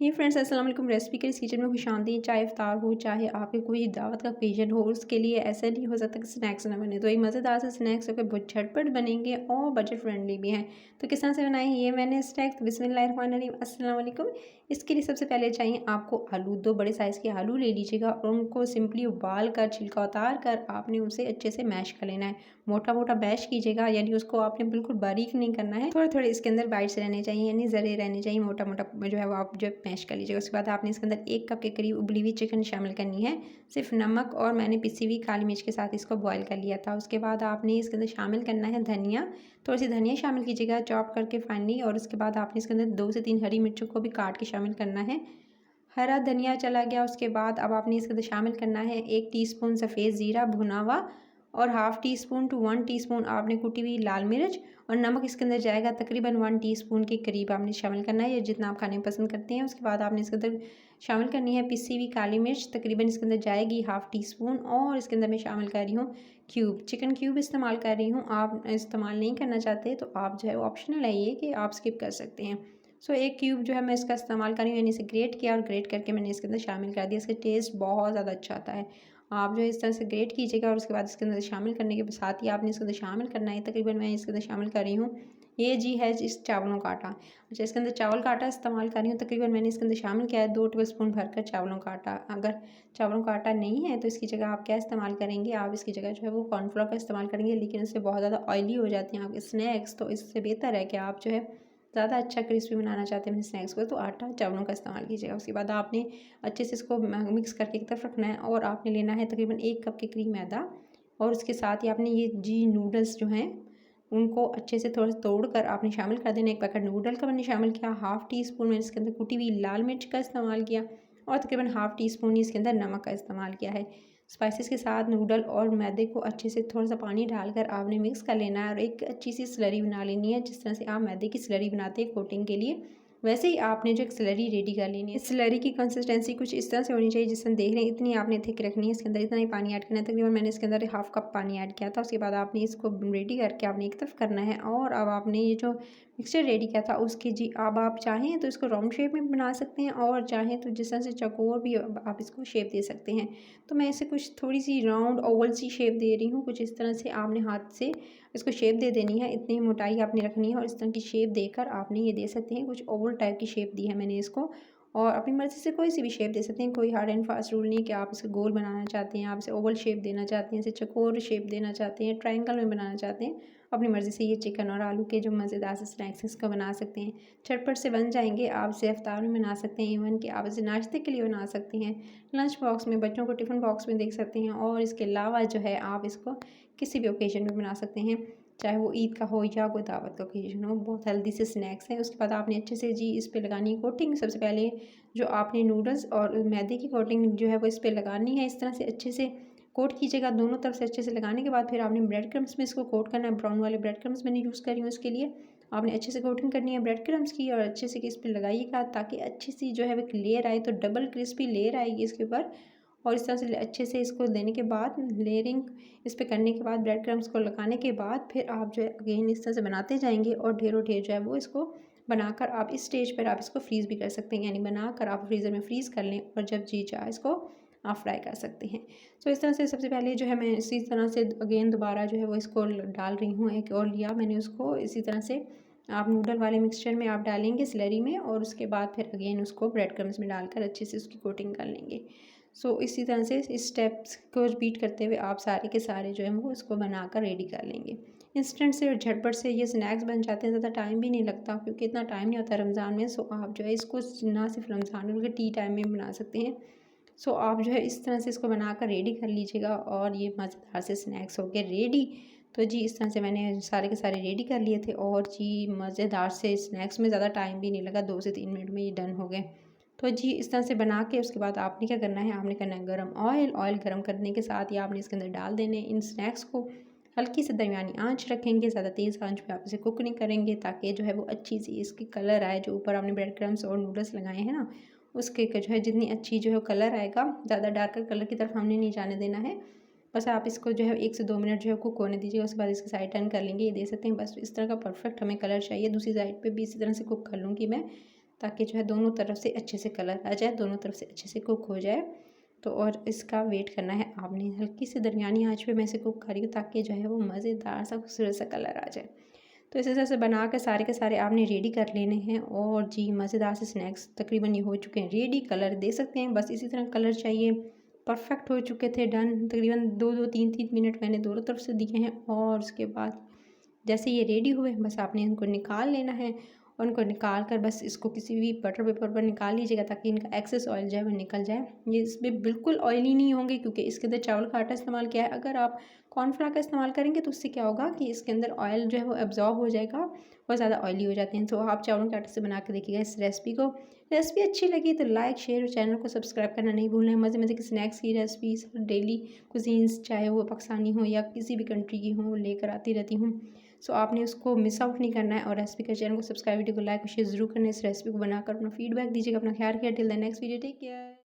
हे friends, अस्सलाम वालेकुम। Recipe के इस किचन में खुशामदीद। चाहे इफ्तार हो, चाहे आपके कोई दावत का ओकेजन हो, उसके लिए ऐसा नहीं हो सकता कि स्नैक्स ना बने। तो ये मज़ेदार से स्नैक्स होकर बहुत झटपट बनेंगे और बजट फ्रेंडली भी हैं। तो किस तरह से बनाएं ये मैंने स्नैक्स। बिस्मिल्लाहिर्रहमानिर्रहीम, अस्सलाम वालेकुम। इसके लिए सबसे पहले चाहिए आपको आलू। 2 बड़े साइज़ के आलू ले लीजिएगा और उनको सिंपली उबाल कर, छिलका उतार कर आपने उसे अच्छे से मैश कर लेना है। मोटा मोटा मैश कीजिएगा, यानी उसको आपने बिल्कुल बारीक नहीं करना है। थोड़े थोड़े इसके अंदर बाइट्स रहने चाहिए, यानी ज़रे रहने चाहिए। मोटा मोटा जो है वो आप जो मैश कर लीजिएगा। उसके बाद आपने इसके अंदर 1 कप के करीब उबली हुई चिकन शामिल करनी है। सिर्फ नमक और मैंने पिसी हुई काली मिर्च के साथ इसको बॉयल कर लिया था। उसके बाद आपने इसके अंदर शामिल करना है धनिया। थोड़ी सी धनिया शामिल कीजिएगा चॉप करके फाइनली। और उसके बाद आपने इसके अंदर 2 से 3 हरी मिर्चों को भी काट के शामिल करना है। हरा धनिया चला गया। उसके बाद अब आपने इसके अंदर शामिल करना है 1 टीस्पून सफ़ेद ज़ीरा भुना हुआ और half teaspoon to 1 teaspoon आपने कुटी हुई लाल मिर्च। और नमक इसके अंदर जाएगा तकरीबन 1 टीस्पून के करीब आपने शामिल करना है, या जितना आप खाने में पसंद करते हैं। उसके बाद आपने इसके अंदर शामिल करनी है पिसी हुई काली मिर्च, तकरीबन इसके अंदर जाएगी हाफ़ टी स्पून। और इसके अंदर मैं शामिल कर रही हूँ क्यूब चिकन क्यूब इस्तेमाल कर रही हूँ। आप इस्तेमाल नहीं करना चाहते तो आप जो है ऑप्शनल है ये कि आप स्किप कर सकते हैं। सो 1 क्यूब जो है मैं इसका इस्तेमाल कर रही हूँ, यानी इसे ग्रेट किया और ग्रेट करके मैंने इसके अंदर शामिल कर दिया। इसका टेस्ट बहुत ज़्यादा अच्छा आता है। आप जो है इस तरह से ग्रेट कीजिएगा और उसके बाद इसके अंदर शामिल करने के साथ ही आपने इसके अंदर शामिल करना है, तकरीबन मैं इसके अंदर शामिल कर रही हूँ ये जी है इस चावलों का आटा। अच्छा, इसके अंदर चावल का आटा इस्तेमाल कर रही हूँ, तकरीबन मैंने इसके अंदर शामिल किया है 2 टेबलस्पून भरकर चावलों का आटा। अगर चावलों का आटा नहीं है तो इसकी जगह आप क्या इस्तेमाल करेंगे, आप इसकी जगह जो है वो कॉर्नफ्लोर का इस्तेमाल करेंगे, लेकिन इससे बहुत ज़्यादा ऑयली हो जाते हैं आपके स्नैक्स। तो इससे बेहतर है कि आप जो है ज़्यादा अच्छा क्रिस्पी बनाना चाहते हैं अपने स्नैक्स को, तो आटा चावलों का इस्तेमाल कीजिएगा। उसके बाद आपने अच्छे से इसको मिक्स करके एक तरफ रखना है और आपने लेना है तकरीबन 1 कप के करीब मैदा। और उसके साथ ही आपने ये जी नूडल्स जो हैं उनको अच्छे से थोड़ा तोड़ कर आपने शामिल कर देना। 1 पैकेट नूडल का मैंने शामिल किया, हाफ़ टी स्पून मैंने इसके अंदर कुटी हुई लाल मिर्च का इस्तेमाल किया और तकरीबन हाफ़ टी स्पून ही इसके अंदर नमक का इस्तेमाल किया है। स्पाइसेस के साथ नूडल और मैदे को अच्छे से थोड़ा सा पानी डालकर आपने मिक्स कर लेना है और एक अच्छी सी स्लरी बना लेनी है, जिस तरह से आप मैदे की स्लरी बनाते हैं कोटिंग के लिए, वैसे ही आपने जो एक स्लरी रेडी कर लेनी है। स्लरी की कंसिस्टेंसी कुछ इस तरह से होनी चाहिए, जिस तरह देख रहे हैं इतनी आपने थिक रखनी है। इसके अंदर इतना ही पानी ऐड करना है, तकरीबन मैंने इसके अंदर हाफ़ कप पानी ऐड किया था। उसके बाद आपने इसको रेडी करके आपने एक तरफ करना है और अब आपने ये जो मिक्सचर रेडी किया था उसकी जी अब आप चाहें तो इसको राउंड शेप में बना सकते हैं और चाहें तो जिस तरह से चौकोर भी आप इसको शेप दे सकते हैं। तो मैं इसे कुछ थोड़ी सी राउंड ओवल सी शेप दे रही हूँ। कुछ इस तरह से आपने हाथ से इसको शेप दे देनी है, इतनी मोटाई आपने रखनी है और इस तरह की शेप देकर आपने ये दे सकते हैं। कुछ ओवल टाइप की शेप दी है मैंने इसको, और अपनी मर्ज़ी से कोई सी भी शेप दे सकते हैं। कोई हार्ड एंड फास्ट रूल नहीं कि आप इसे गोल बनाना चाहते हैं, आप इसे ओवल शेप देना चाहते हैं, इसे चौकोर शेप देना चाहते हैं, ट्रायंगल में बनाना चाहते हैं। अपनी मर्ज़ी से ये चिकन और आलू के जो मज़ेदार से स्नैक्स हैं इसको बना सकते हैं। झटपट से बन जाएंगे। आप इसे इफ्तार में बना सकते हैं, इवन कि आप इसे नाश्ते के लिए बना सकते हैं, लंच बॉक्स में, बच्चों को टिफ़िन बॉक्स में देख सकते हैं। और इसके अलावा जो है आप इसको किसी भी ओकेजन में बना सकते हैं, चाहे वो ईद का हो या कोई दावत का ओकेजन हो। बहुत हेल्दी से स्नैक्स हैं। उसके बाद आपने अच्छे से जी इस पे लगानी है कोटिंग। सबसे पहले जो आपने नूडल्स और मैदे की कोटिंग जो है वो इस पे लगानी है। इस तरह से अच्छे से कोट कीजिएगा दोनों तरफ से। अच्छे से लगाने के बाद फिर आपने ब्रेड क्रम्स में इसको कोट करना है। ब्राउन वाले ब्रेड क्रम्स मैंने यूज़ करी हूँ इसके लिए। आपने अच्छे से कोटिंग करनी है ब्रेड क्रम्स की और अच्छे से इस पे लगाइएगा ताकि अच्छी सी जो है वो एक लेयर आए, तो डबल क्रिस्पी लेयर आएगी इसके ऊपर। और इस तरह से अच्छे से इसको देने के बाद लेयरिंग इस पे करने के बाद ब्रेड क्रम्स को लगाने के बाद फिर आप जो है अगेन इस तरह से बनाते जाएंगे और ढेरों ढेर जो है वो इसको बनाकर आप इस स्टेज पर आप इसको फ्रीज़ भी कर सकते हैं, यानी बनाकर आप फ्रीज़र में फ्रीज़ कर लें और जब जी चाहे इसको आप फ्राई कर सकते हैं। सो इस तरह से सबसे पहले जो है मैं इसी तरह से अगेन दोबारा जो है वो इसको डाल रही हूँ। एक और लिया मैंने उसको, इसी तरह से आप नूडल वाले मिक्सचर में आप डालेंगे स्लरी में और उसके बाद फिर अगेन उसको ब्रेड क्रम्स में डालकर अच्छे से उसकी कोटिंग कर लेंगे। सो इसी तरह से इस स्टेप्स को रिपीट करते हुए आप सारे के सारे जो है वो इसको बनाकर रेडी कर लेंगे। इंस्टेंट से और झटपट से ये स्नैक्स बन जाते हैं, ज़्यादा टाइम भी नहीं लगता क्योंकि इतना टाइम नहीं होता रमज़ान में। सो आप जो है इसको ना सिर्फ रमज़ान में बल्कि टी टाइम में बना सकते हैं। सो आप जो है इस तरह से इसको बनाकर रेडी कर लीजिएगा और ये मज़ेदार से स्नैक्स हो गए रेडी। तो जी इस तरह से मैंने सारे के सारे रेडी कर लिए थे और जी मज़ेदार से स्नैक्स में ज़्यादा टाइम भी नहीं लगा, 2 से 3 मिनट में ये डन हो गए। तो जी इस तरह से बना के उसके बाद आपने क्या करना है, आपने करना है गरम ऑयल गरम करने के साथ ही आपने इसके अंदर डाल देने इन स्नैक्स को। हल्की से दरमियानी आंच रखेंगे, ज़्यादा तेज़ आंच पे आप इसे कुक नहीं करेंगे ताकि जो है वो अच्छी सी इसकी कलर आए। जो ऊपर आपने ब्रेड क्रम्स और नूडल्स लगाए हैं ना, उसके जो है जितनी अच्छी जो है कलर आएगा, ज़्यादा डार्कर कलर की तरफ हमने नहीं जाने देना है। बस आप इसको जो है 1 से 2 मिनट जो है कुक होने दीजिएगा। उसके बाद इसकी साइड टर्न कर लेंगे, ये दे सकते हैं। बस इस तरह का परफेक्ट हमें कलर चाहिए। दूसरी साइड पे भी इसी तरह से कुक कर लूँगी मैं ताकि जो है दोनों तरफ से अच्छे से कलर आ जाए, दोनों तरफ से अच्छे से कुक हो जाए। तो और इसका वेट करना है आपने, हल्की सी दरमियानी आंच पे मैं इसे कुक कर रही हूँ ताकि जो है वो मज़ेदार सा खूबसूरत सा कलर आ जाए। तो इस तरह से बना कर सारे के सारे आपने रेडी कर लेने हैं। और जी मज़ेदार से स्नैक्स तकरीबन ये हो चुके हैं रेडी। कलर दे सकते हैं, बस इसी तरह कलर चाहिए। परफेक्ट हो चुके थे, डन। तकरीबन 2-2 3-3 मिनट मैंने दोनों तरफ से दिए हैं। और उसके बाद जैसे ये रेडी हुए बस आपने इनको निकाल लेना है। और उनको निकाल कर बस इसको किसी भी बटर पेपर पर निकाल लीजिएगा ताकि इनका एक्सेस ऑयल जो है वो निकल जाए। ये इसमें बिल्कुल ऑयली नहीं होंगे क्योंकि इसके अंदर चावल का आटा इस्तेमाल किया है। अगर आप कॉर्नफ्लावर का इस्तेमाल करेंगे तो उससे क्या होगा कि इसके अंदर ऑयल जो है वो एब्जॉर्ब हो जाएगा और ज़्यादा ऑयली हो जाते हैं। तो आप चावलों के आटे से बना के देखिएगा इस रेसिपी को। रेसिपी अच्छी लगी तो लाइक शेयर और चैनल को सब्सक्राइब करना नहीं भूलना है। मज़े मज़े की स्नैक्स की रेसिपीज़ डेली कुजीन्स चाहे वो पाकिस्तानी हो या किसी भी कंट्री की हो लेकर आती रहती हूँ। सो आपने उसको मिस आउट नहीं करना है। और रेसिपी का चैनल को सब्सक्राइब, वीडियो को लाइक और शेयर ज़रूर करना है। इस रेसिपी को बनाकर अपना फीडबैक दीजिएगा। अपना ख्याल रखिए। Till the next video, take care.